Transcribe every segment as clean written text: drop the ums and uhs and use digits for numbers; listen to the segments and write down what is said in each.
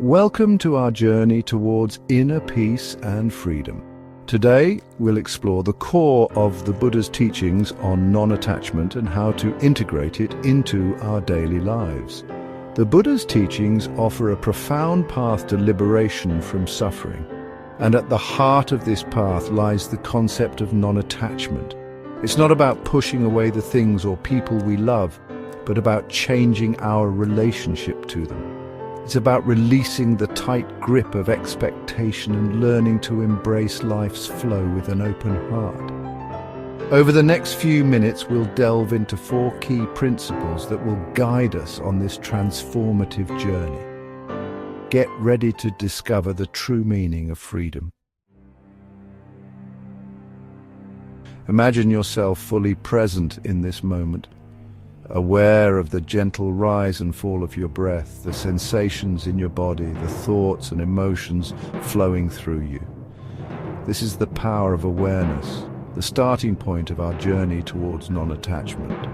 Welcome to our journey towards inner peace and freedom. Today, we'll explore the core of the Buddha's teachings on non-attachment and how to integrate it into our daily lives. The Buddha's teachings offer a profound path to liberation from suffering. And at the heart of this path lies the concept of non-attachment. It's not about pushing away the things or people we love, but about changing our relationship to them. It's about releasing the tight grip of expectation and learning to embrace life's flow with an open heart. Over the next few minutes, we'll delve into 4 key principles that will guide us on this transformative journey. Get ready to discover the true meaning of freedom. Imagine yourself fully present in this moment, aware of the gentle rise and fall of your breath, the sensations in your body, the thoughts and emotions flowing through you. This is the power of awareness, the starting point of our journey towards non-attachment.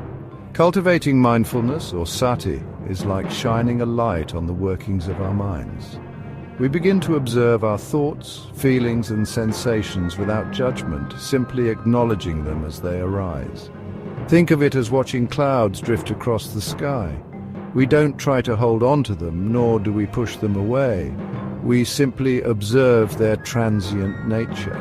Cultivating mindfulness, or sati, is like shining a light on the workings of our minds. We begin to observe our thoughts, feelings and sensations without judgment, simply acknowledging them as they arise. Think of it as watching clouds drift across the sky. We don't try to hold on to them, nor do we push them away. We simply observe their transient nature.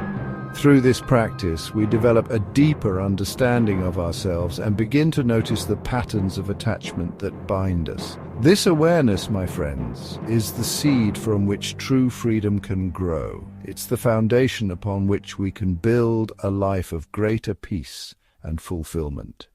Through this practice, we develop a deeper understanding of ourselves and begin to notice the patterns of attachment that bind us. This awareness, my friends, is the seed from which true freedom can grow. It's the foundation upon which we can build a life of greater peace and fulfillment.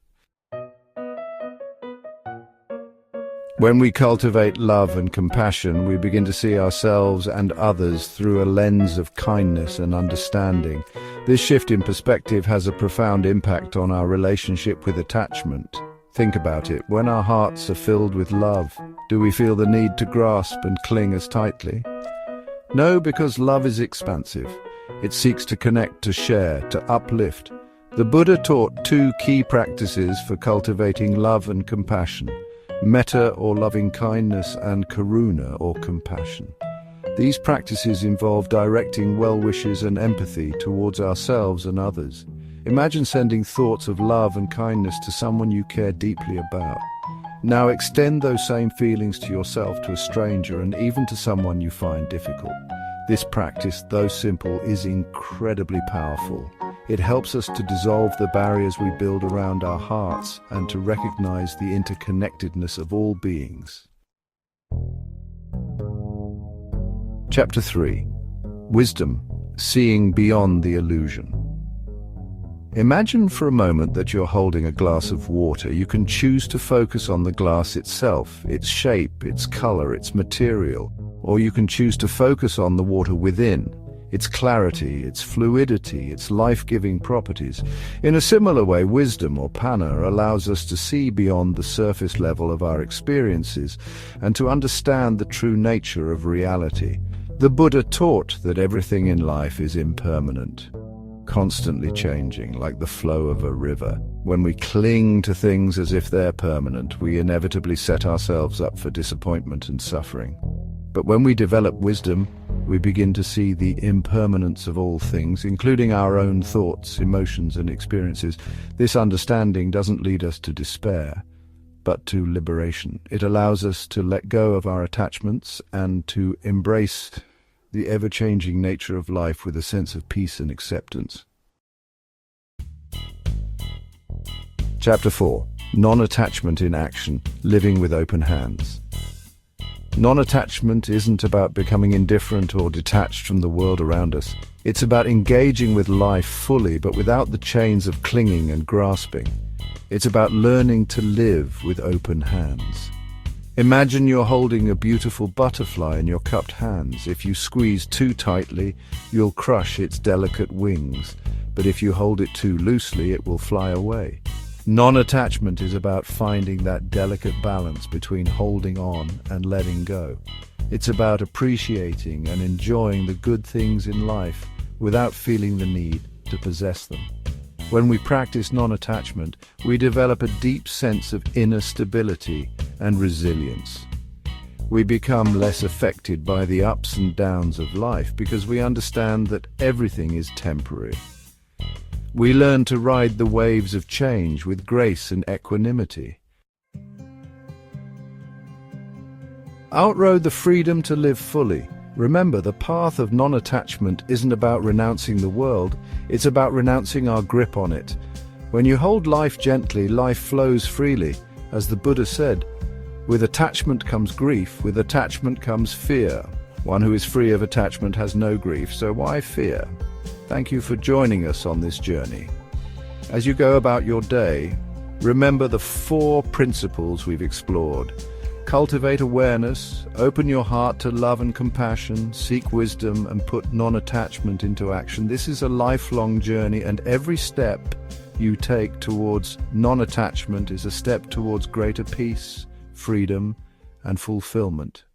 When we cultivate love and compassion, we begin to see ourselves and others through a lens of kindness and understanding. This shift in perspective has a profound impact on our relationship with attachment. Think about it. When our hearts are filled with love, do we feel the need to grasp and cling as tightly? No, because love is expansive. It seeks to connect, to share, to uplift. The Buddha taught 2 key practices for cultivating love and compassion: metta, or loving kindness, and karuna, or compassion. These practices involve directing well wishes and empathy towards ourselves and others. Imagine sending thoughts of love and kindness to someone you care deeply about. Now extend those same feelings to yourself, to a stranger, and even to someone you find difficult. This practice, though simple, is incredibly powerful. It helps us to dissolve the barriers we build around our hearts and to recognize the interconnectedness of all beings. Chapter 3. Wisdom, seeing beyond the illusion. Imagine for a moment that you're holding a glass of water. You can choose to focus on the glass itself, its shape, its color, its material, or you can choose to focus on the water within, its clarity, its fluidity, its life-giving properties. In a similar way, wisdom, or panna, allows us to see beyond the surface level of our experiences and to understand the true nature of reality. The Buddha taught that everything in life is impermanent, constantly changing, like the flow of a river. When we cling to things as if they're permanent, we inevitably set ourselves up for disappointment and suffering. But when we develop wisdom, we begin to see the impermanence of all things, including our own thoughts, emotions, and experiences. This understanding doesn't lead us to despair, but to liberation. It allows us to let go of our attachments and to embrace the ever-changing nature of life with a sense of peace and acceptance. Chapter 4. Non-attachment in action, living with open hands. Non-attachment isn't about becoming indifferent or detached from the world around us. It's about engaging with life fully, but without the chains of clinging and grasping. It's about learning to live with open hands. Imagine you're holding a beautiful butterfly in your cupped hands. If you squeeze too tightly, you'll crush its delicate wings. But if you hold it too loosely, it will fly away. Non-attachment is about finding that delicate balance between holding on and letting go. It's about appreciating and enjoying the good things in life without feeling the need to possess them. When we practice non-attachment, we develop a deep sense of inner stability and resilience. We become less affected by the ups and downs of life because we understand that everything is temporary. We learn to ride the waves of change with grace and equanimity. Outrode the freedom to live fully. Remember, the path of non-attachment isn't about renouncing the world, it's about renouncing our grip on it. When you hold life gently, life flows freely. As the Buddha said, with attachment comes grief, with attachment comes fear. One who is free of attachment has no grief, so why fear? Thank you for joining us on this journey. As you go about your day, remember the 4 principles we've explored. Cultivate awareness, open your heart to love and compassion, seek wisdom, and put non-attachment into action. This is a lifelong journey, and every step you take towards non-attachment is a step towards greater peace, freedom, and fulfillment.